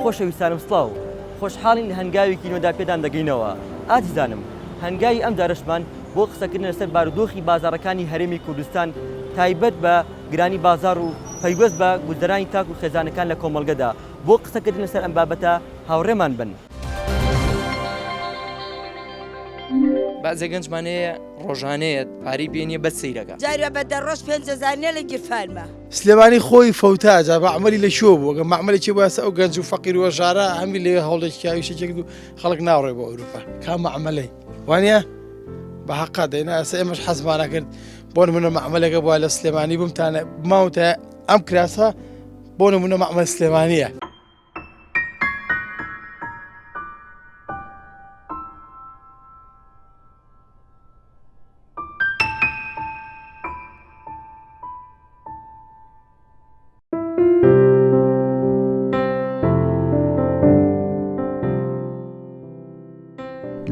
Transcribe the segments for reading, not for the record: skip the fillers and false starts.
خۆشەویستانم سڵاو خۆشحاڵین لە هەنگاوێکی نۆدا پێدان دەگەینەوە ئازیزانم هەنگاوی ئەم جارشمان بۆ قسەکردن لەسەر بارودۆخی بازاڕەکانی هەرێمی کوردستان تایبەت بە گرانی بازار و پەیوەست بە گوزەرانی تاک و خێزانەکان لە کۆمەڵگەدا بۆ قسەکردن لەسەر ئەم بابەتە هاوڕێمان بن. بەعزێ گەنجمانەیە ڕۆژانەیە پاری بێنیە بە سەیرەکە جارە بە دەڕۆژ 5,000 لە گیرفانمە سلێمانی خۆی فەوتاجا بە عملی لە شۆ بوو گە معمەلێکی باسە ئەو گەنج و فەقیر و ژارە هەمی لێ هەوڵێکی کاویشێک و خەڵک ناڕێ بۆ ئەوروپا کام معمەلەی وانە بە حەقا دەینا ئەسە ئێمەش حەزمانە کرد بۆ نمونە معمەلەکە بووە لە سلێمانی بمتانە ماوتە ئەم کراسە بۆ نمونە معمەل سلێمانیە.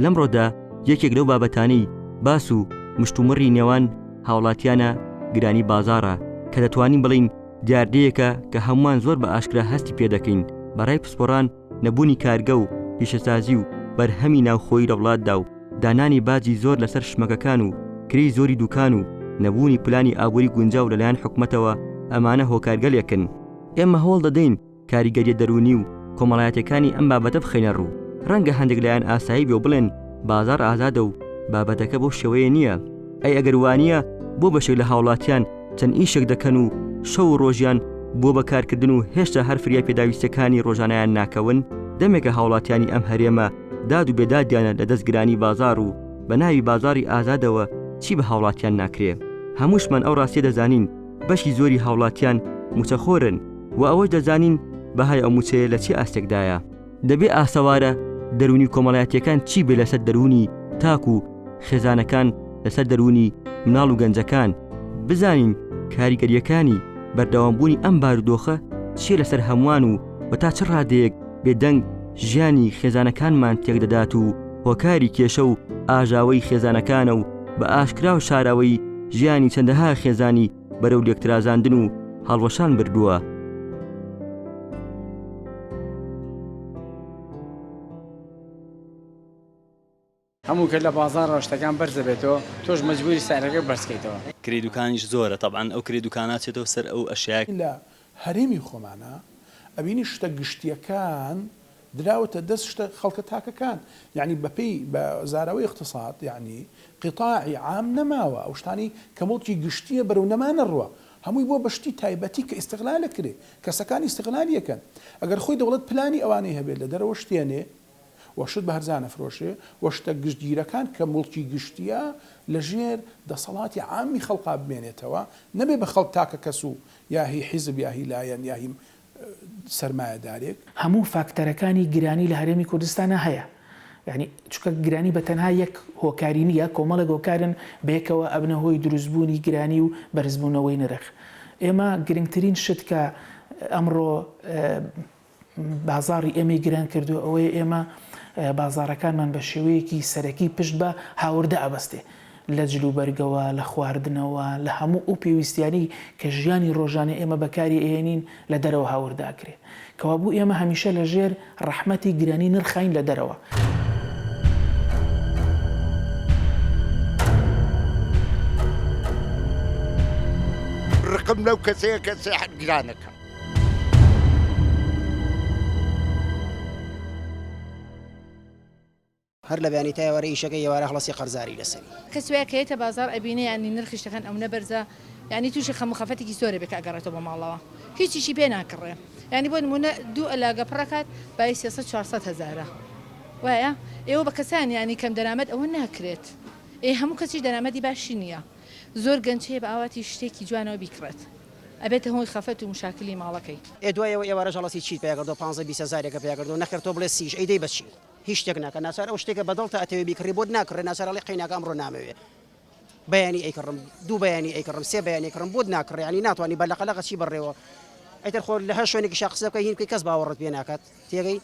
لەمڕۆدا یەکێک لەو بابەتانەی باس و مشتومڕی نێوان هاوڵاتیانە گرانی بازارە کە دەتوانین بڵین دیاردەیەکە کە هەمووان زۆر بە ئاشکرا هەستی پێ دەکەین بەڕای پسپۆڕان نەبوونی کارگە و پیشەسازی و بەرهەمی ناوخۆیی لە وڵاتدا و دانانی باجی زۆر لەسەر شمەکەکان و کری زۆری دوکان و نەبوونی پلانی ئابووری گونجاو لەلایەن حکومەتەوە ئەمانە هۆکارگەلێکن. ئێمە هەوڵ دەدەین کاریگەریە دەرونی و کۆمەڵایەتەکانی ئەم بابەتە بخەینە ڕوو ڕەنگە هەندێک لایەن ئاسایی بێ و بڵێن بازار ئازادە و بابەتەکە بۆ شێوەیە نییە ئەی ئەگەر وانە بۆ بەشێک لە هاوڵاتیان چەند ئیشێک دەکەن و شەو و ڕۆژیان بۆ بەکارکردن و هێشتا هەر فریای پێداویستەکانی ڕۆژانەیان ناکەون دەمێکە هاوڵاتیانی ئەم هەرێمە داد و بێدادیانە لە دەستگرانی بازار و بە ناوی بازاری ئازادەوە چی بە هاوڵاتیان ناکرێ هەمووشمان ئەو ڕاستیە دەزانین بەشی زۆری هاوڵاتیان موچەخۆرن و ئەوەش دەزانین بەهای ئەو موچەیە لە چی ئاستێکدایە دەبێ ئاسەوارە دەرونی کۆمەڵایەتیەکان چی بێ لەسەر دەرونی تاک و خێزانەکان لەسەر دەرونی مناڵ و گەنجەکان بزانین کاریگەریەکانی بەردەوامبوونی ئەم بارودۆخە چیە لەسەر هەمووان و بە تا چ ڕادەیەک بێدەنگ ژیانی خێزانەکانمان تێک دەدات و هۆکاری کێشە و ئاژاوەی خێزانەکانە و بە ئاشکرا و شاراوەی ژیانی چەندەها خێزانی بەرەو لێکترازاندن و هەڵوەشان بردووە. هەموو کە لە بازار ڕۆشتەکان بەرزە بێتەوە تۆش مەجبوری سعرەکە بەرزکەیتەوە کری دوکانیش زۆرە طبعاً ئەو کری دوکاناتێتەوە سەر ئەو ئەشیاء لە هەرێمی خۆمانە ئەبینی شتە گشتیەکان دراوەتە دەست شتە خەڵکە تاکەکان یعنی بەپێی بە زاراوەی اقتصاد یعنی قیتاعی عام نەماوە ئەو شتانی کە مڵکی گشتیە بەرەو نەمانە ڕوە هەمووی بۆ بەشتی تایبەتی کە ئیستیغلال کرێ کەسەکانی ئیستیغلالیەکەن ئەگەر خۆی دەوڵەت پلانی ئەوانەی هەبێت لە دەرەوە شتێنێ وەشت بە هەرزانە فرۆشێ وەشتە گشتگیرەکان کە مڵکی گشتیە لە ژێر دەسەڵاتی عامی خەڵقا بمێنێتەوە نەبێ بە خەڵک تاکە کەس و یاهی حیزب یاهی لایەن یاهی سەرمایەدارێک هەموو فاکتەرەکانی گرانی لە هەرێمی کوردستانە هەیە یعنی چکە گرانی بە تەنها یەک هۆکاری نییە کۆمەڵێک هۆکارن بەیەکەوە ئەبنە هۆی دروستبوونی گرانی و بەرزبوونەوەی نرخ ئێمە گرنگترین شت کە ئەمڕۆ بازاڕی ئێمە گران کردو ئەوەیە ئێمە بازارەکانمان بە شێوەیەکی سەرەکی پشت بە هاوردە ئەبەستێ لە جلوبەرگەوە لە خواردنەوە لە هەموو ئەو پێویستیانی کە ژیانی ڕۆژانە ئێمە بەکاری ئێنین لە دەرەوە هاورداکرێ کەوا بوو ئێمە هەمیشە لە ژێر ڕەحمەتی گرانی نرخین لە دەرەوە. ڕقم لەو کەسەیە کە سێحەت گرانەکە هەر لە بیانی تایوەرە ئیشەکە ێوارە خڵەسی قەرزاری لەسەری کەسوەیەکەیتە بازار ئەبینێ ینی نرخیشتەکان ئەو نەبەرزە ینی تووشی خەموخەفەتێکی زۆرە بێک ئەگەڕێتەوە بە ماڵەوە هیچیشی پێ ناکڕێ ینی بۆ نمونە دوو ئەلاگە پڕەکات بای 300-400 هەزارە وایە ئێوە بە کەسانی ینی کەم دەرامەت ئەوە ناکرێت هەموو کەسیش دەرامەدی باشی نییە زۆر گەنجەیە بە ئاواتی شتێکی جوانەوە بیکڕێت ئەبێتە هۆی خەفەت و مشاکلی ماڵەکەی دوایەوە ئێوارە ژەڵەسی چیت پێگەردۆ 15-20 هەزارێکە پێگەردۆ نەخێر تۆ بڵێ سیش ئەیدەی بەچی هیچ شتێک ناکە ناچار ئەو شتێکە بەدڵ تا ئەتەوێ بیکڕی بۆ ناکڕێ ناچارەڵی قیناکە ئەمڕۆ نامەوێ بەیانی ئەیکڕم دوو بەیانی ئەیکڕم سێ بەیانی کڕم بۆ ناکڕێ ینی ناتوانانی بەلەقەلەقە چی بڕێەوە ئەیتر خۆ لە هەر شوێنێکی شخصە بکە هین کەس باوەڕت پێ ناکات تێگەی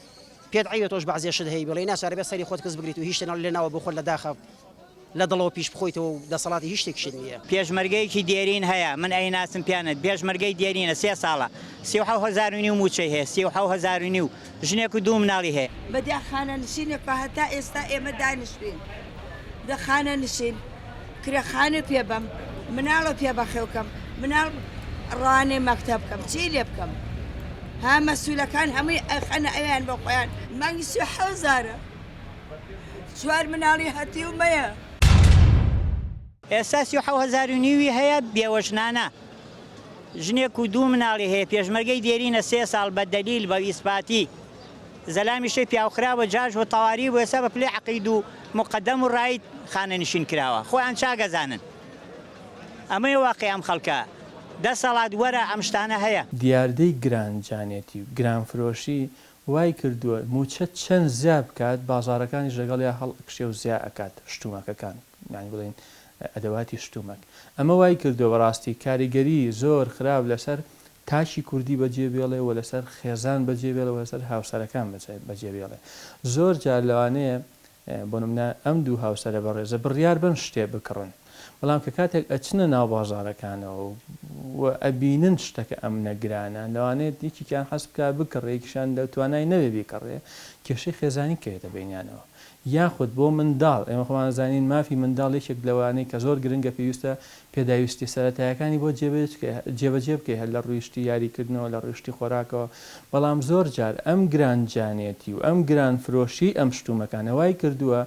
پێت عیبێت تۆش بەعزێ شت هەیە بڵێ ناچارە بێ سەری خۆت کەس بگریت و هیچ شتێک لێناوە بۆ خۆت لە داخە لە دڵەوە پیش بخۆیتەوە و دەسەڵاتی هیچ شتێکشت نییە. پێشمەرگەیەکی دێرین هەیە من ئەیناسم پیانت پێشمەرگەی دێرینە 3 ساڵە 37,500 موچەی هەیە 37,500 ژنێک و 2 مناڵی هەیە بەدیا خانە نشینێکە هەتا ئێستا ئێمە دانیشتین دە خانە نشین کرێخانە پێ بەم مناڵە پێ بەخێوکەم مناڵ ڕوانێ مەکتەب بکەم چی لێ بکەم ها مەسوولەکان هەمووی ئەخەنە ئەویان بە خۆیان مانگی 37,000 چوار مناڵی هەتی و مەیە ئێستا 37,500 هەیە بێوەژنانە ژنێک و 2 مناڵی هەیە پێشمەرگەی دێرینە 3 ساڵ بە دەلیل بە ئیسپاتی زەلامیشەی پیاوخراوە جاژ و تەواری بۆ ئێستا بە پلەی عەقید و مقەدەم و ڕایت خانە نشین کراوە خۆیان چاگەزانن ئەمەی واقعی ئەم خەڵکە دەسەڵات وەرە ئەم شتانە هەیە دیاردەی گرانجانێتی و گرانفرۆشی وای کردووە موچەت چەند زیاد بکات بازارەکانیش لەگەڵ یا هەڵ کشێ و زیاد ئەکات شتومەکەکان یانی بڵێن ئەدەواتی شتومەک ئەمە وای کردووە بەڕاستی کاریگەری زۆر خراپ لەسەر تاشی کوردی بەجێ بێڵێ و لەسەر خێزان بەجێ بێڵە و لەسەر هاوسەرەکان بەجێ بێڵێ زۆر جار لەوانەیە بۆ نمونە ئەم دوو هاوسەرە بەڕێزە بڕیار بن شتێ بکڕن بەڵام کە کاتێک ئەچنە ناو بازارەکانەوە و ئەبینن شتەکە ئەم نەگرانە لەوانێت یەکیان حەز بکە بکڕێکیشان دەتوانای نەوێ بیکڕێ کێشەی خێزانی کەوێتە بینیانەوە یاخود بۆ منداڵ ئێمە خۆمان زانین مافی منداڵ یەکێک لەوانەی کە زۆر گرنگە پێویستە پێداویستی سەرەتایەکانی بۆ جێبەجێ بکەی هەر لە ڕوویشتی یاریکردنەوە لە ڕوویشتی خۆراکەوە بەڵام زۆر جار ئەم گرانجانێتی و ئەم گرانفرۆشی ئەم شتومەکانەوەی کردووە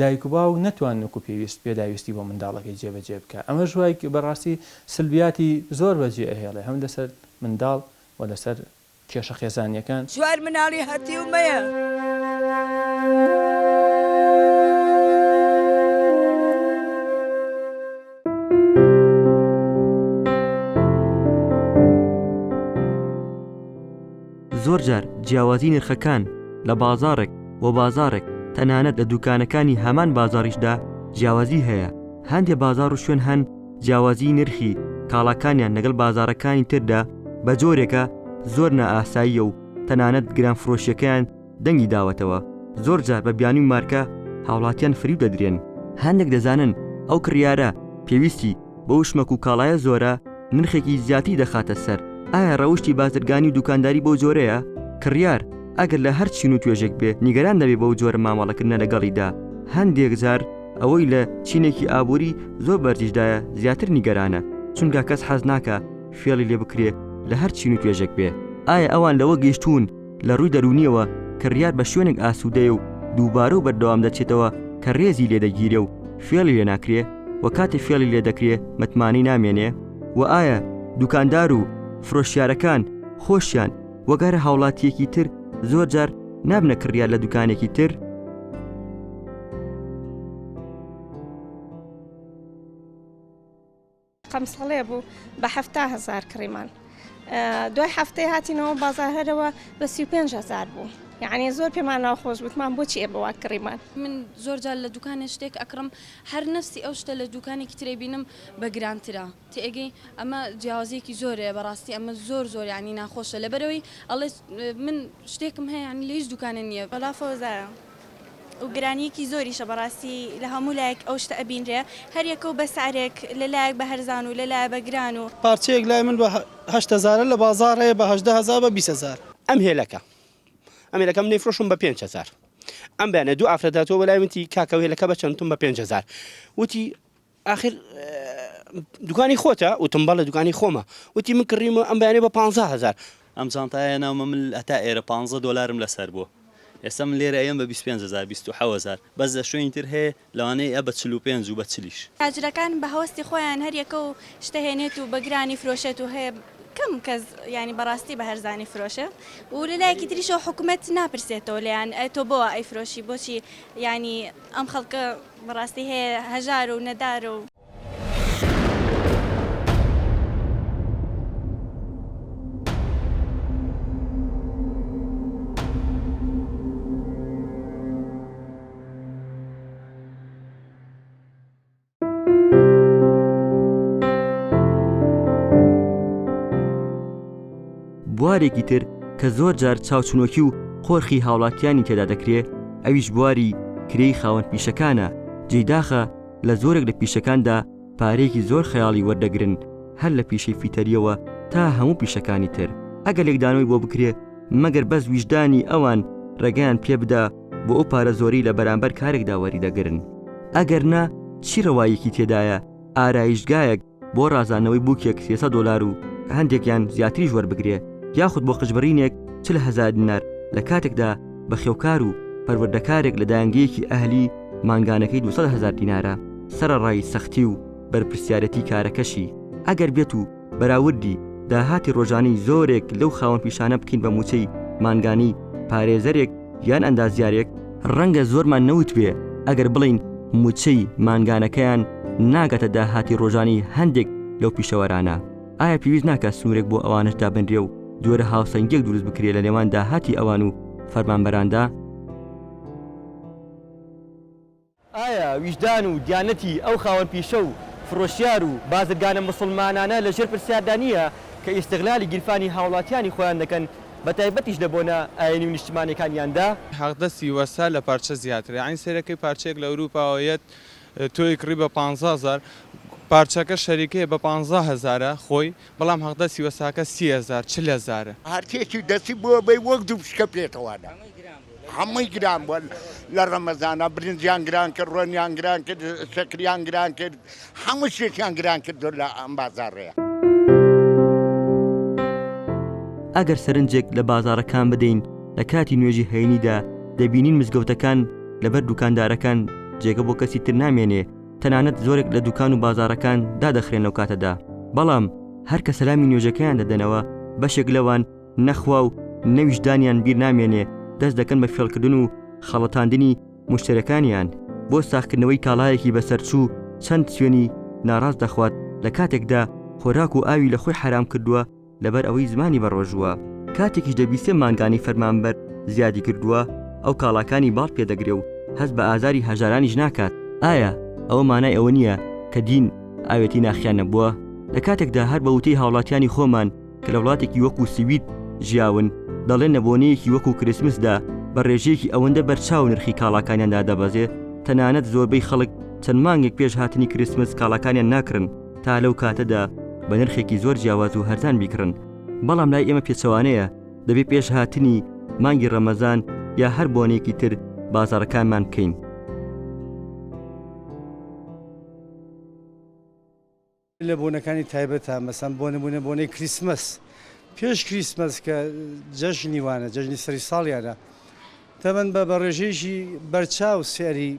دایک و باوک نەتوانن و پێویست پێداویستی بۆ منداڵەکەی جێبەجێ بکە ئەمە ژوای بەڕاستی سلبیاتی زۆر بەجێ ئەهێڵێ هەم لەسەر منداڵ و لەسەر کێشە خێزانیەکان چوار مناڵی هەتی و مەیە زۆر جار جیاوازی نرخەکان لە بازارێک و بازارێک تەنانەت لە دوکانەکانی هەمان بازاریشدا جیاوازی هەیە هەندێک بازار و شوێن هەن جیاوازی نرخی کاڵاکانیان لەگەڵ بازارەکانی تردا بە جۆرێکە زۆر نائاساییە و تەنانەت گرانفرۆشیەکەیان دەنگی داوەتەوە زۆر جار بە بیانی و مارکە هاوڵاتیان فریو دەدرێن هەندێک دەزانن ئەو کڕیارە پێویستی بە وشمەک و کاڵایە زۆرە نرخێکی زیاتی دەخاتە سەر ئایا ڕەوشی بازرگانی و دوکانداری بۆ جۆرەیە کڕیار ئەگەر لە هەر چین و توێژێک بێ نیگەران دەبێت بەو جۆرە مامەڵەکردنە لەگەڵیدا هەندێک جار ئەوەی لە چینێکی ئابووری زۆر بەرجیشدایە زیاتر نیگەرانە چونکە کەس حەز ناکە فێڵی لێ بکرێ لە هەر چین و توێژێک بێ ئایا ئەوان لەوە گەیشتون لە ڕووی دەرونیەوە کڕیار بە شوێنێک ئاسوودەیە و دووبارە و بەردەوام دەچێتەوە کە ڕێزی لێدەگیرێ و فێڵی لێ ناکرێ و کاتێ فێڵی لێ دەکرێ متمانی نامێنێ و ئایا دوکاندار و فرۆشیارەکان خۆشیان وەگەرە هاوڵاتیەکی تر زۆر جار نابنە کڕیار لە دوکانێکی تر قەمسەڵێ بوو بە 7,000 کڕیمان دوای هەفتەی هاتینەوە بازار هەرەوە بە 35,000 بوو یعنی زۆر پێمان ناخۆش بوتمان بۆچی بەوا کڕیمان من زۆر جار لە دوکانێ شتێک ئەکڕم هەر نفسی ئەو شتە لە دوکانێکی ترێ بینم بە گرانترە تێگەی ئەمە جیاوازیەکی زۆرە بەڕاستی ئەمە زۆر ینی ناخۆشە لەبەرەوەی ئەڵێ من شتێکم هەیە ینی لە هیچ دوکانە نییە بەڵا فەوزایە و گرانیەکی زۆریشە بەڕاستی لە هەموو لایەک ئەو شتە ئەبینرێ هەر یەکە و بە سعرێک لەلایەک بە هەرزان و لەلایە بە گران و پارچەیەک لای من بە 8,000 لە بازار هەیە بە 18,000 بە 20,000 ئەم هێلەکە ئەم هێلەکەم نەیفرۆشم بە 5,000 ئەم بەیانە دوو ئافرەداتەوە بەلای منتی کاکە هێلەکە بە چەندتم بە 5,000 وتی ئاخر دوکانی خۆتە وتم بەڵێ دوکانی خۆمە وتی من کڕیمە ئەم بەیانێ بە 15,000 ئەم جانتایە ناومە من هەتا ئێرە 15 دلارم لەسەر بووە ئێستا من لێرە ئەم بە 25,000 27,000 بەس لە شوێنی تر هەیە لەوانەیە ئە بە 45 و بە 40 تاجرەکان بە هەوەستی خۆیان هەر یەکە و شتەهێنێت و بە گرانی فرۆشێت و هەیە کەم کەس ینی بەڕاستی بە هەرزانی فرۆشە و لەلایەکی تریشەوە حکوومەت ناپرسێتەوە لەیان تۆ بۆ ئەی فرۆشی بۆچی ینی ئەم خەڵکە بەڕاستی هەیە هەژار و نەدار و بوارێکی تر کە زۆر جار چاوچنۆکی و خۆرخی هاوڵاتیانی تێدا دەکرێت ئەویش بواری کرێی خاوەن پیشەکانە جێداخە لە زۆرێک لە پیشەکاندا پارەیەکی زۆر خەیاڵی وەردەگرن هەر لە پیشەی فیتەریەوە تا هەموو پیشەکانی تر ئەگەر لێکدانەوەی بۆ بکرێ مەگەر بەس ویژدانی ئەوان ڕێگەیان پێ بدا بۆ ئەو پارە زۆری لە بەرامبەر کارێکدا وەریدەگرن ئەگەر نا چی ڕەوایەکی تێدایە ئارایشگایەک بۆ ڕازانەوەی بووکێک $300 و هەندێکیان زیاتریش وەربگرێ یاخود بۆ قژبڕینێک 40,000 دینار لە کاتێکدا بە خێوکار و پەروەردەکارێک لە دایانگەیەکی ئەهلی مانگانەکەی 200,000 دینارە سەرڕای سەختی و بەرپرسیارەتی کارەکەشی ئەگەر بێت و بەراوردی داهاتی ڕۆژانەی زۆرێک لەو خاوەن پیشانە بکەین بە موچەی مانگانی پارێزەرێک یان ئەندازیارێک ڕەنگە زۆرمان نەوت بێ ئەگەر بڵین موچەی مانگانەکەیان ناگاتە داهاتی ڕۆژانی هەندێک لەو پیشەوەرانە ئایا پێویست ناکات سنوورێک بۆ ئەوانش دابنرێ و جۆرە هاوسەنگێک دروست بکرێت لە نێوان داهاتی ئەوان و فەرمانبەراندا ئایا ویژدان و دیانەتی ئەو خاوەن پیشە و فرۆشیار و بازرگانە مسلمانانە لەژێر پرسیاردانیە کە ئیستیغلالی گیرفانی هاوڵاتیانی خۆیان دەکەن بە تایبەتیش لە بۆنە ئاینی و نیشتمانیەکانیاندا حەقدەستی وەسا لە پارچە زیاتر یعنی سەرەکەی پارچەیەک لە ئەوروپاوەیەت تۆی کڕی بە 15,000 پارچەکە شەریکەیە بە 15,000 خۆی بەڵام حەقدەستی وەساکە 30,000 40,000 هەرتێکی دەستی بووە بەی وەک دوو پشکە پێێتەوەدا هەمووی گران بووە لە ڕەمەزانە برنجیان گران کرد ڕۆنیان گران کرد شەکریان گران کرد هەموو شتێکیان گران کرد لە ئەم بازاڕەیە ئەگەر سەرنجێک لە بازاڕەکان بدەین لە کاتی نوێژی هەینیدا دەبینین مزگەوتەکان لەبەر دوکاندارەکان جێگە بۆ کەسی تر نامێنێ تەنانەت زۆرێک لە دوکان و بازاڕەکان دادەخرێن لەو کاتەدا بەڵام هەر کە سەلامی نوێژەکەیان دەدەنەوە بەشێک لەوان نەخوا و نەویژدانیان بیر نامێنێ دەست دەکەن بە فێڵکردن و خەڵەتاندنی مشتەرەکانیان بۆ ساختکردنەوەی کاڵایەکی بەسەرچوو چەند سوێنی ناڕاست دەخوات لە کاتێکدا خۆراک و ئاوی لە خۆی حرام کردووە لەبەر ئەوەی زمانی بەڕۆژووە کاتێکیش دەبیستێ مانگانی فەرمانبەر زیادی کردووە ئەو کاڵاکانی باڵ پێدەگرێ و هەست بە ئازاری هەژارانیش ناکات ئایا ئەوە مانای ئەوە نییە کە دین ئاوێتی ناخیان نەبووە لە کاتێکدا هەر بە وتەی هاوڵاتیانی خۆمان کە لە وڵاتێکی وەکو سوید ژیاون دەڵێن نەبوونەیەکی وەکو کریسمسدا بە ڕێژەیەکی ئەوەندە بەرچاو نرخی کاڵاکانیاندا دەبەزێ تەنانەت زۆربەی خەڵک چەند مانگێک پێش هاتنی کریسمس کاڵاکانیان ناکردن تا لەو کاتەدا بە نرخێکی زۆر جیاواز و هەرزان بیکڕن بەڵام لای ئێمە پێچەوانەیە دەبێت پێش هاتنی مانگی ڕەمەزان یا هەر بۆنێکی تر بازاڕەکانمان بکەین لە بۆنەکانی تایبەتە مەسەن بۆ نمونە بۆنەی کریسمس پێش کریسمس کە جەژنی وانە جەژنی سەری ساڵیانە تەمەەن بە ڕێژەیەکی بەرچاو سیاری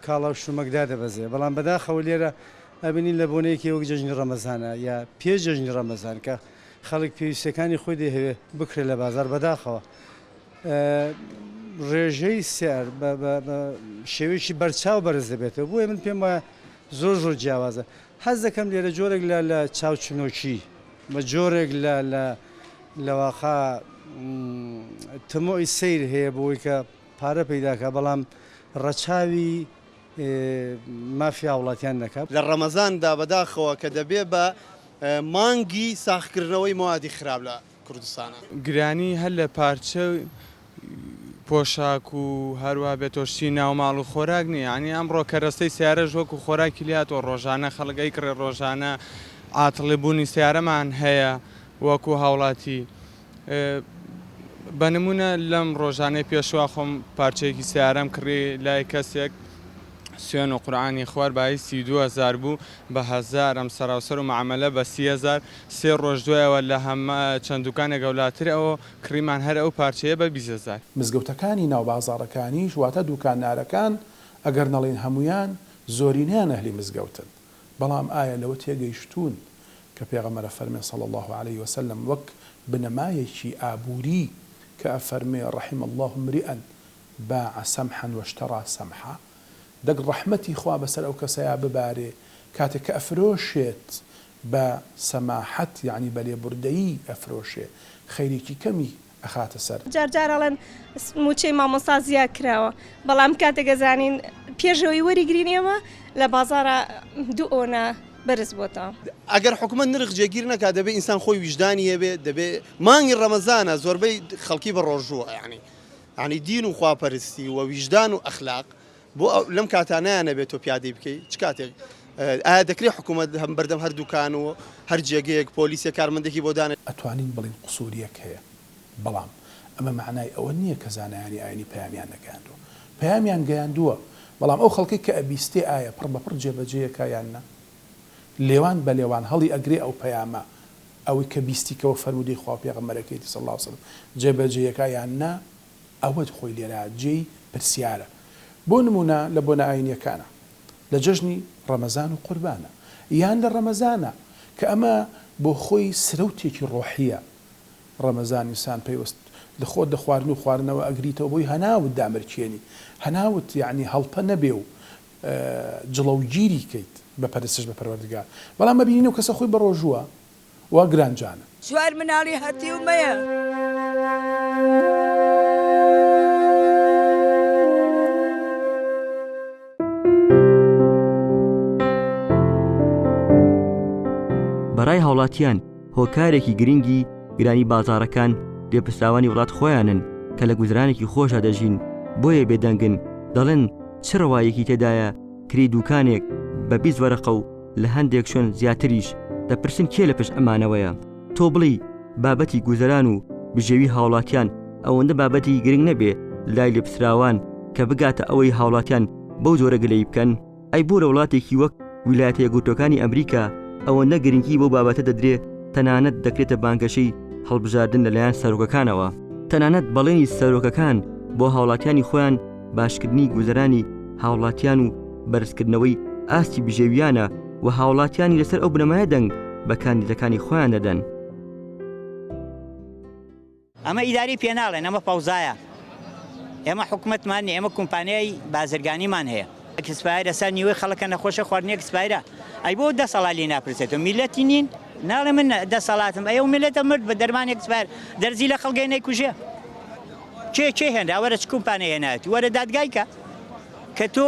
کاڵا و شومەکدا دەبەزێ بەڵام بەداخەوە لێرە ئەبینین لە بۆنەیەکی وەک جەژنی ڕەمەزانە یا پێ جەژنی ڕەمەزان کە خەڵک پێویستەکانی خۆی دەهەوێ بکرێت لە بازار بەداخەوە ڕێژەی سیار شێوەیەکی بەرچاو بەرز دەبێتەوە بۆیە من پێم وایە زۆر زۆر جیاوازە حەز دەکەم لێرە جۆرێک لە چاوچنۆکی بە جۆرێک لەواخا تمۆی سیر هەیە بۆی کە پارە پەیداکە بەڵام ڕەچاوی مافیا وڵاتیان نەکات لە ڕەمەزاندا بەداخەوە کە دەبێ بە مانگی ساختکردنەوەی موادی خراپ لە کوردستانە گرانی هەر لە پارچە پۆشاک و هەروە بێتۆشتی ناوماڵ و خۆراک نییە ینی ئەمڕۆ کەرەستەی سیارەش وەکو خۆراکی لاتەوە ڕۆژانە خەڵگەی کڕێ ڕۆژانە عاتڵێبوونی سیارەمان هەیە وەکو هاوڵاتی بە نمونە لەم ڕۆژانەی پێشوا خۆم پارچەیەکی سیارەم کڕی لای کەسێک سوێن و قورعانی خوار بای 32,000 بوو بە 1000 ئەم سەراوسەر و معاملە بە 30,000 سێ ڕۆژ دوایەوە لە هەمە چەند دوکانێک گەولاتر ئەوە کڕیمان هەر ئەو پارچەیە بە 20,000 مزگەوتەکانی ناو بازاڕەکانیش واتە دوکانارەکان ئەگەر نەڵێن هەمویان زۆرینیان ئەهلی مزگەوتن بەڵام ئایا لەوە تێگەیشتون کە پێغەمبەر فەرمێ صلی الله عليه وسلم وەک بنەمایەکی ئابووری کە ئەفەرمێ رحم الله امرئا باع سمحا واشترى سمحا دەک ڕەحمەتی خوا بەسەر ئەو کەسەیە ببارێ کاتێک کە ئەفرۆشێت بە سەماحەت یعنی بە لێبوردەیی ئەفرۆشێ خەیرێکی کەمی ئەخاتە سەر جارجارەڵەن موچەی مامۆستا زیاد کراوە بەڵام کاتێک گەزانین پێشەوەی وەریگرینەوە لە بازارە دوو ئۆنە بەرز بۆتەوە ئەگەر حکومت نرخ جێگیر نەکات دەبێت ئینسان خۆی ویژدانی هەبێ دەبێت مانگی ڕەمەزانە زۆربەی خەڵکی بە ڕۆژووە یعنی دین و خواپەرستی و ویژدان و ئەخلاق بۆ لەم کاتانیانە بێت تۆ پیادەی بکەیت چ کاتێک ئایا دەکرێت حکوومەت هەم بەردەم هەردووکان و هەر جێگەیەک پۆلیسە کارمەندێکی بۆ دانێت ئەتوانین بڵین قسووریەک هەیە بەڵام ئەمە معنای ئەوە نییە کە زانایانی ئاینی پەیامیان نەگەیاندووە پەیامیان گەیاندووە بەڵام ئەو خەڵکی کە ئەبیستێ ئایا پڕ بەپڕ جێبەجێیەکە یان نە لێوان بە لێوان هەڵی ئەگرێ ئەو پەیامە ئەوەی کە بیستیکەوە فەرمودەی خوا پێغەمبەرەکەیەتی صلی الله علیه وسلم جێبەجێیەکە یان نا ئەوە خۆی لێرە جێی پرسیارە بۆ نمونە لە بۆنە ئاینیەکانە لە جەژنی ڕەمەزان و قوربانە یان لە ڕەمەزانە کە ئەمە بۆ خۆی سرەوتێکی ڕۆحیە ڕەمەزان ئینسان پێوەست لە خۆت دە خواردن و خواردنەوە ئەگریتەوە بۆی هەناوت دامرکێنی هەناوت یعنی هەڵپە نەبێ و جڵەوگیری کەیت بە پەرستش بە پەروەردگار بەڵام ببینین و کەسە خۆی بە ڕۆژووە وا گرانجانە چوار مناڵی هەتی و مەیە بەڕای هاوڵاتیان هۆکارێکی گرنگی گرانی بازارەکان لێپرساوانی وڵات خۆیانن کە لە گوزرانێکی خۆشە دەژین بۆیە بێدەنگن دەڵێن چ ڕەوایەکی تێدایە کری دوکانێک بە 20 وەرەقە و لە هەندێک شوێن زیاتریش دەپرسن کێ لە پشت ئەمانەوەیە تۆ بڵی بابەتی گوزەران و بژێوی هاوڵاتیان ئەوەندە بابەتی گرنگ نەبێ لای لێپرسراوان کە بگاتە ئەوەی هاوڵاتیان بەو جۆرە گلەی بکەن ئەی بۆ لە وڵاتێکی وەک ویلایەتە یەکگرتووەکانی ئەمریکا ئەوەندە گرنگی بۆ بابەتە دەدرێ تەنانەت دەکرێتە بانگەشەی هەڵبژاردن لەلایەن سەرۆکەکانەوە تەنانەت بەڵێنی سەرۆکەکان بۆ هاوڵاتیانی خۆیان باشکردنی گوزەرانی هاوڵاتیان و بەرزکردنەوەی ئاستی بژێویانە و هاوڵاتیانی لەسەر ئەو بنەمایە دەنگ بە کاندیدەکانی خۆیان دەدەن ئەمە ئیداری پێناڵێن ئەمە پەوزایە ئێمە حکوومەتمان ئێمە کۆمپانیای بازرگانیمان هەیە کسپایرە سەر نیوەی خەڵکە نەخۆشە خواردنیە کسپایرە ئەی بۆ 10 ساڵی ناپرسێتەوە میلەتی نین ناڵێ من 10 ساڵاتم ئەو میلەتە مرد بە دەرمانێک کسپایر دەرزی لە خەڵگەی نەیکوژێ چێ هێندا وەرە چ کۆمپانیای هێنایەتی وەرە دادگایکە کە تۆ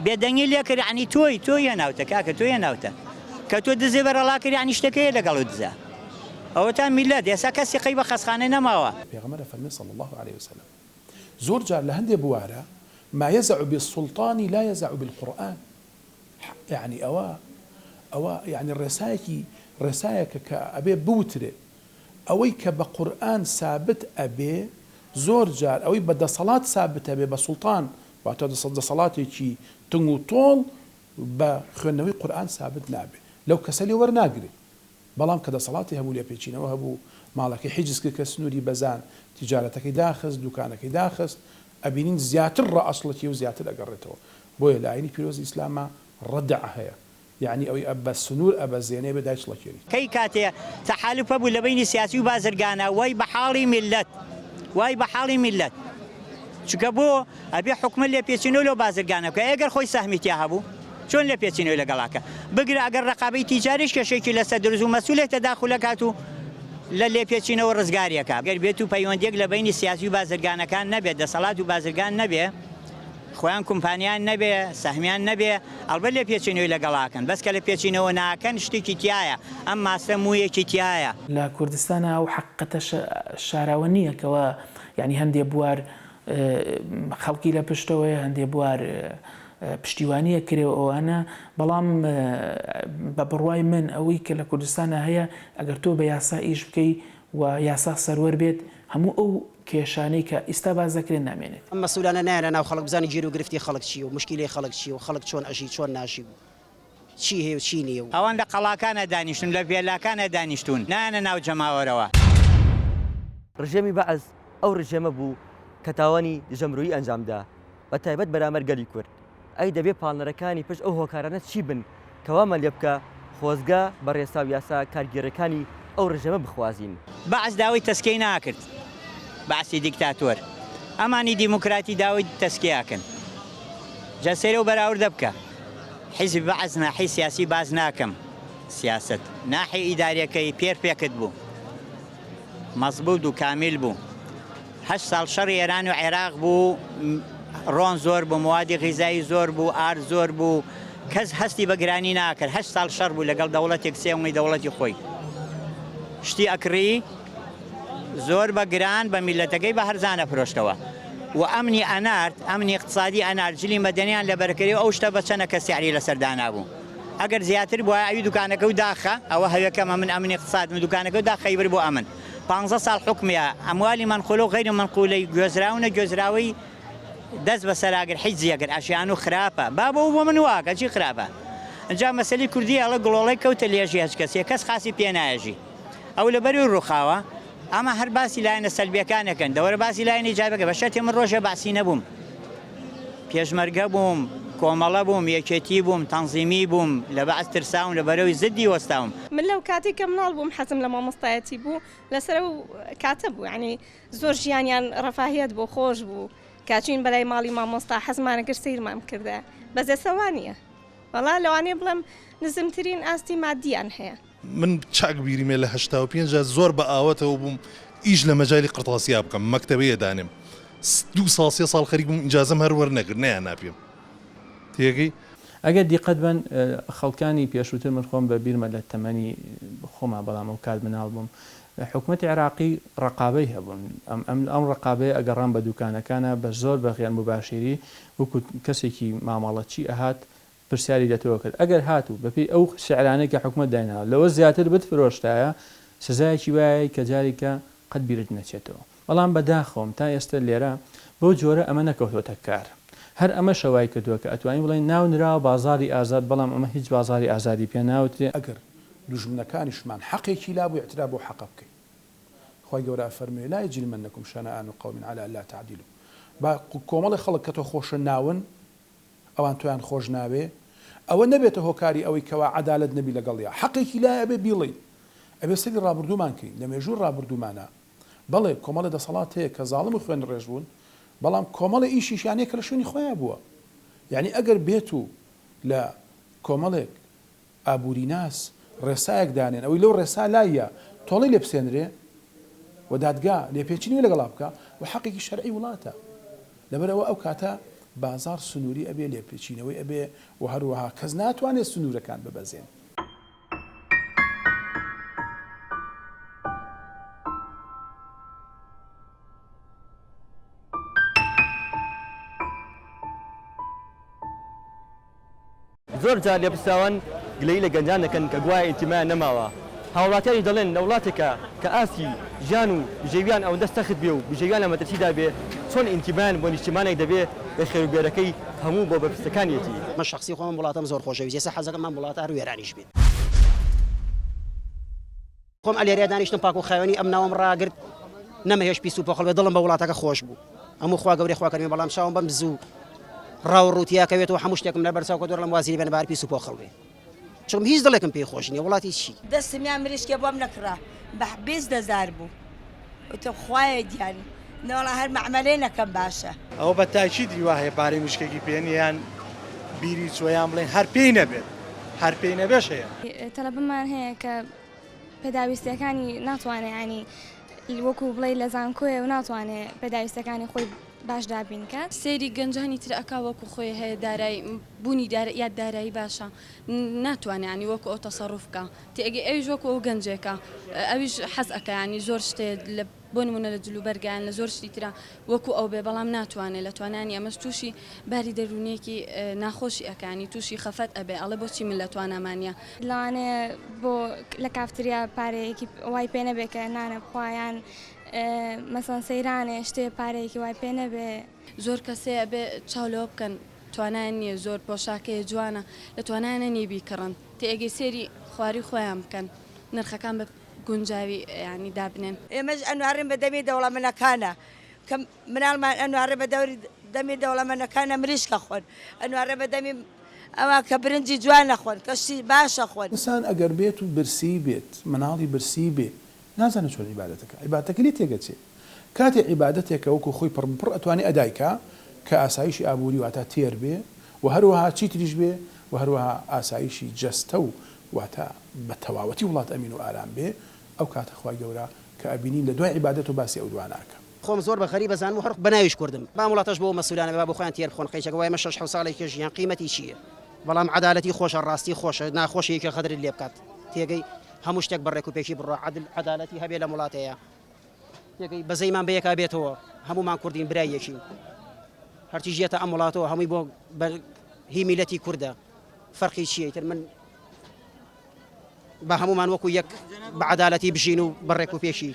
بێدەنگی لێ کرد عنی تۆی هێناوتە کاکە تۆی هێناوتە کە تۆ دزێ بەرەڵا کردی عنی شتەکەیە لەگەڵ دزە ئەوە تا میلەت ئێستا کەسی قەی بە خەسخانە نەماوە پێغەمبەر فەرمی صلی الله عليه وسلم زۆر جار لە هەندێک بوارە ما يزع بالسلطان لا يزع بالقرآن يعني أوا يعني رسايك كأبي بوتري أوي كبقرآن ثابت أبي زور جار أوي بدأ صلاة ثابت أبي بسلطان بعد صلاة شيء تنو طول بخنوي قرآن ثابت نابي لو كسلي ورناقري بلام كذا صلاتي هبو لي بيتشينا وهبو مالك حجز كسنوري بزان تجارتك داخز دكانك داخز أبينين زياتر أصلتي وزياتر أقرته بوي لعيني بيروز إسلاما ردعها يعني أو أبا السنور أبا الزيني بدايش لكيري كي كاتي تحالف أبو لبين سياسي وبازرقانا واي بحالي ملت شكبو أبي حكم اللي بيتشينو لو بازرقانا كأجر خوي سهمتي هبو شون اللي بيتشينو لقلاكا بقرا أجر رقابي تجاريش كشيء لسدرزو مسؤولية تداخلك هاتو للي بيتشينو الرزقاريكا أجر بيتو بيونديك لبين سياسي وبازرقانا كان نبي دصلاة وبازرقان نبي خوان کۆمپانیان نەبێ سەهمیان نەبێ ئەڵبەت لێ پێچینەوەی لەگەڵاکەن بەس کە لە پێچینەوە ناکەن شتێکی تایە ئەم ماسە مویەکی تایە لە کوردستانە ئەو حقەتە شاراوە نییەکەوە یعنی هەندێک بوار خەڵکی لە پشتەوەی هەندێک بوار پشتیوانیە کرێەوە ئەوانە بەڵام بە بڕوای من ئەوەی کە لە کوردستانە هەیە ئەگەر تۆ بە یاسا ئیش بکەی و یاسا سەروەر بێت هەموو ئەو کێشانەی کە ئیستا باز دەکرێن نامێنێت ئەم مەسئولانە نایەنە ناو خەڵک بزانانی گیر و گرفتی خەڵک چی و مشکلی خەڵک چی و خەڵک چۆن ئەژی چۆن ناشی بوو چی هەیە و چی نییە و ئەوان لە قەڵاکانە دانیشتون لە بێلاکانە دانیشتون نایەنە ناو جەماوەرەوە ڕژێمی بەعز ئەو ڕژێمە بوو کە تاوانی ژەمرووی ئەنجامدا بە تایبەت بەرامبەر گەلی کورد ئەی دەبێت پاڵنەرەکانی پشت ئەو هۆکارانە چی بن کەوامە لێ بکە خۆزگا بە ڕێسا و یاسا کارگێڕەکانی ئەو ڕژێمە بخوازین بەعز داوای تەسکەی ناکرد بەعسی دیکتاتۆر ئەمانی دیموکراتی داوای تەسکیاکەن جا سەیرە و بەراورد دەبکە حیزب بەعز ناحی سیاسی باز ناکەم سیاست ناحی ئیداریەکەی پێکت بوو مەزبوط و کامیل بوو 8 ساڵ شەڕی ئێران و عێراق بوو ڕۆن زۆر بوو موادی غیزایی زۆر بوو ئار زۆر بوو کەس هەستی بەگرانی ناکرد 8 ساڵ شەڕ بوو لەگەڵ دەوڵەتێک سێوەی دەوڵەتی خۆی شتی ئەکڕی زۆر بە گران بە میلەتەکەی بە هەرزانە فرۆشتەوە و ئەمنی ئەنارد ئەمنی اقتصادی ئەنار جلی مەدەنیان لە بەرەکەری ئەو شتە بە چەنە کە سیعری لەسەردانا بوو ئەگەر زیاتر بووە ئەوی دوکانەکە و داخە ئەوە هەوێکەمە من ئەمنی اقتصاد من دوکانەکە و داخەیبر بۆ ئەمن 15 ساڵ حکمیە ئەموالی منقولە و غەیر منقولەی گوێزراونە گوێزراوەی دەست بە سەراگر حیج زیەگەر ئاشیان و خراپە با بۆ بۆ من واکە چی خراپە ئەنجا مەسەلی کوردی ئەڵە گڵۆڵی کەوتە لێژی هەچ کەسێ کەس خاسی پێ نایەژی ئەو لەبەری ڕووخاوە ئەمە هەر باسی لایەنە سەلبیەکانەکەن دەوەرە باسی لایەنی جایبەکە بە شەرتی من ڕۆژێ باسی نەبووم پێشمەرگە بووم کۆمەڵە بووم یەکێتی بووم تەنزیمی بووم لە بەعز ترساوم لە بەرەوەی زدی وەستاوم من لەو کاتێک کە مناڵ بووم حەزم لە مامۆستایەتی بوو لەسەر و کاتە بوو ینی زۆر ژیانیان ڕەفاهیەت بۆ خۆش بوو کاچین بەلای ماڵی مامۆستا حەزمانە کرد سیرمان کردە بەزێسەوانیە وەڵا لەوانەیە بڵێم نزمترین ئاستی مادیان هەیە من چاک بیریمێ لە 85 زۆر بە ئاوەتەوە بووم ئیش لە مەجای قرتاسیا بکەم مەکتەبەیە دانم 2 ساڵ 3 ساڵ خەریک بووم ئیجازەم هەر وەرنەگرت نیان ناپێم تێگەی ئەگەر دیقەت بن خەڵکانی پێشووتر من خۆم بە بیرمە لە تەمەنی خۆما بەڵام و کات مناڵ بووم حکوومەتی عێراقی ڕقابەی هەبوون ئەم ڕقابەیە ئەگەڕان بە دوکانەکانە بە زۆر بەخیان مباشری وەکو کەسێکی مامەڵەتی ئەهات پرسیاری دەتەوە کرد ئەگەر هاتوو بەپی ئەو شعرانەی کە حکوومەت دایناوە لەوە زیاتر بتفرۆشتایە سزایەکی وایە کە جارێکە قەت بیرت نەچێتەوە بەڵام بەداخۆم تا ئێستا لێرە بۆ جۆرە ئەمە نەکەوتۆتە کار هەر ئەمە شەوای کردووە کە ئەتوانین بڵێن ناو نراوە بازاری ئازاد بەڵام ئەمە هیچ بازاری ئازادی پێ ناوتێ ئەگەر دوژمنەکانیشمان حەقێکی لابوو اعتراف بۆ حەق بکەین خۆی گەورە فەرمووی لا یجرمنکم شەنەئان قەوم عەلی ئەلا تعدیلوا با کۆمەڵی خەڵک کە تۆ خۆشە ناون ئەوان تۆیان خۆش ناوێ ئەوە نەبێتە هۆکاری ئەوەی کەوا عەدالەت نەبی لەگەڵیا حەقێکی لایە ئەبێ بیڵێ ئەبێ سەری ڕابردوومان کەین لە مێژوو ڕابردوومانە بەڵێ کۆمەڵی دەسەڵات هەیە کە زاڵم و خوێن ڕێژ بوون بەڵام کۆمەڵی ئیشیشیانەیە کە لە شوێنی خۆیان بووە یعنی ئەگەر بێت و لە کۆمەڵێک ئابووریناس ڕێسایەک دانێن ئەوەی لەو ڕێسا لایە تۆڵی لێ بسێنرێ و دادگا لێپێچینی لەگەڵا بکە و حەقێکی شەرعی وڵاتە لەبەرەوە ئەو کاتە بازار سنووری ئەبێ لێپێچینەوەی ئەبێ و هەروەها کەس ناتوانێت سنوورەکان ببەزێن زۆر جار لێپرساوان گلەی لە گەنجان دەکەن کە گوایە ئینتیمایان نەماوە هاوڵاتیانی دەڵێن لە وڵاتێکە کە ئاسی ژیان و بژێویان ئەوەندە سەخت بێ و بژێویان لە مەترسیدا بێ چۆن ئینتیمایان بۆ نیشتیمانێک دەبێ بە خێوبێرەکەی هەموو بۆ بەرپرسەکانیەتی من شخصی خۆم وڵاتم زۆر خۆشەویست ئێستا حەزەکەم وڵاتە هەر وێرانیش بێت خۆم ئەلێریا دانیشتم پاک و خاوێنی ئەم ناوم ڕاگرت نەمەهێش پیس و پۆخەڵ بێ دڵم بە وڵاتەکە خۆش بوو هەموو خوا گەورەی خواکەرمی بەڵام شاوم بەم زوو ڕاو ڕوتیاکەوێتەوە هەموو شتێکم لە بەرچاو کە دۆڕ لەم وازیری بەنەبار پیس و پۆخەڵ بێ چۆن هیچ دڵێکم پێی خۆش نییە وڵاتی چی دەستمیان مریشکێ بۆم نەکڕا بە 20,000 بوو وتە خوایە دیانی نەوەڵا هەر مەعمەلەی نەکەم باشە ئەوە بە تاکیدی وا هەیە پارەی مشکێکی پێنیان بیری چۆیان بڵێن هەر پێی نەبێت هەر پێی نەبێش هەیە تەلەبمان هەیە کە پێداویستەکانی ناتوانێت ینی وەکو بڵێ لە زانکۆیە و ناتوانێت پێداویستەکانی خۆی باش دابین کات سێری گەنجانی تر ئەکا وەکو خۆی هەیە دارایی بوونی یاد دارایی باشە ناتوانێت ینی وەکو ئەو تەسەڕوف بکە تێگەی ئەویش وەکو ئەو گەنجێکە ئەویش حەز ئەکە ینی زۆر شتێ لە بۆ نمونە لە جلوبەرگیان لە زۆر شتی ترە وەکو ئەو بێ بەڵام ناتوانێت لە توانانی ئەمەش تووشی باری دەرونیەکی ناخۆشی ئەکانی تووشی خەفەت ئەبێ ئەڵێ بۆچی من لە توانامانە لەوانەیە بۆ لە کافتریا پارەیەکی وای پێ نەبێ کە نانە بخوایان مەسەن سەیرانێ شتێ پارەیەکی وای پێ نەبێ زۆر کەسێ ئەبێ چاولەوە بکەن توانان نییە زۆر پۆشاکەیە جوانە لە توانانە نیە بیکڕن تێگەی سێری خواری خۆیان بکەن نرخەکان بە گونجاوی ینی دابنێن ئێمەش ئەنوارین بە دەمی دەوڵەمەنەکانە کە مناڵمان ئەنوارە بە دەمی دەوڵەمەنەکانە مریشکە خۆن ئەنوارە بە دەمی ئەوە کە برنجی جوانە خۆن کەشتی باشە خۆن ئینسان ئەگەر بێت و برسی بێت مناڵی برسی بێ نازانە چۆن عیبادەتەکە عیبادەتەکە لێ تێگەچێ کاتێ عیبادەتێکە وەکو خۆی پڕ ئەتوانی ئەدایکە کە ئاسایشی ئابووری واتە تێر بێ و هەروەها چی تریش بێ و هەروەها ئاسایشی جەستە و واتە بە تەواوەتی وڵات ئەمین و ئارام بێ ئەو کاتە خوا گەورە کە ئەبینین لە دوای عیبادەت و باسی ئەو دواناکە خۆم زۆر بە خەریب بەزانم و هەر بەناویش کوردم با وڵاتەش بۆ مەسئولانە با بۆ خۆیان تێر بخۆن قەیچەکە وایە 6 ساڵێکی ژیان قیمەتی چییە بەڵام عەدالەتی خۆشە ڕاستی خۆشە ناخۆشیەکە خەدرت لێ بکات تێگەی هەموو شتێک بەڕێک و پێشی بڕۆ عەدالەتی هەبێ لە وڵاتەیە بەزەیمان بەیەکا بێتەوە هەمومان کوردین برایەکین هەرچی ژێتە ئەم وڵاتەوە هەمووی بۆ هی میلەتی کووردە فەرقی چیە تر من بە هەمومان وەکو یەک بە عەدالەتی بژین و بەڕێک و پێشی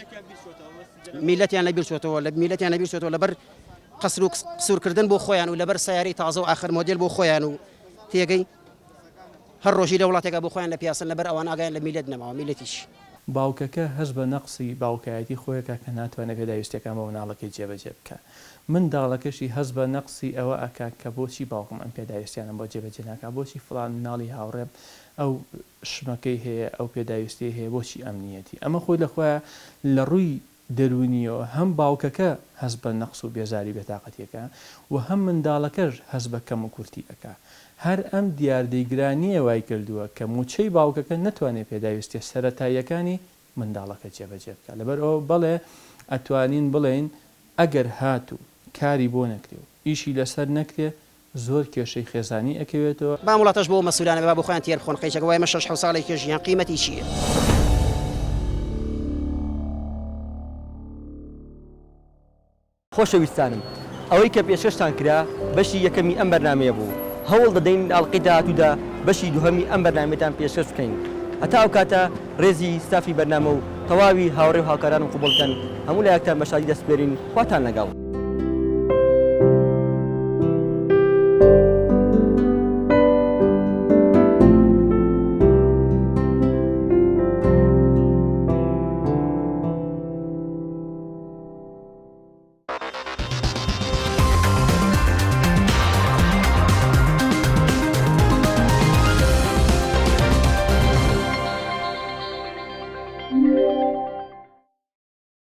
میلەتیان لەبیرچۆتەوە لە میلەتیان لەبیرچۆتەوە لەبەر قەسر و قسوورکردن بۆ خۆیان و لەبەر سیارەی تازە و ئاخر مۆدل بۆ خۆیان و تێگەی هەر ڕۆژی لە وڵاتێکە بۆ خۆیان لە پیاسن لەبەر ئەوان ئاگایان لە میلەت نەماوە میلەتیش باوکەکە هەست بە نەقسی باوکایەتی خۆیەکە کە ناتوانێت پێداویستەکان بە مناڵەکەی جێبەجێ بکە منداڵەکەشی هەست بە نەقسی ئەوە ئەکا کە بۆچی باوکم ئەم پێداویستیانم بۆ جێبەجێ ناکە بۆچی فڵان مناڵی هاوڕێب ئەو شمەکەی هەیە ئەو پێداویستی هەیە بۆچی ئەمنیەتی ئەمە خۆی لەخۆیە لە ڕووی دەرونیەوە هەم باوکەکە هەست بە نەقس و بێزاری بێتاقەتیەکە و هەم منداڵەکەش هەست بە کەم و کورتی ئەکا هەر ئەم دیاردەیگرانیە وای کردووە کە موچەی باوکەکە نەتوانێت پێداویستی سەرەتاییەکانی منداڵەکە جێبەجێ بکە لەبەر ئەوە بەڵێ ئەتوانین بڵێن ئەگەر هاتوو کاری بۆ نەکرێ و ئیشی لەسەر نەکرێ زۆر کێشەی خێزانی ئەکەوێتەوە با وڵاتەش بۆ مەسئولانە بە بۆ خۆیان تێر بخۆن قەیچەکە وای مە 6 ساڵێکی ژیان قیمەتی چییە خۆشەویستانم ئەوەی کە پێشکەشتان کرا بەشی یەکەمی ئەم بەرنامەیە بوو هەوڵ دەدەین ئەڵقەی داهاتوودا بەشی دووهەمی ئەم بەرنامەتان پێشکەش بکەین هەتا ئەو کاتە ڕێزی ستافی بەرنامە و تەواوی هاوڕێ و هاوکارانم قوبوڵکەن هەموو لایەکتان بە شادی دەسپێرین خواتان لەگەڵ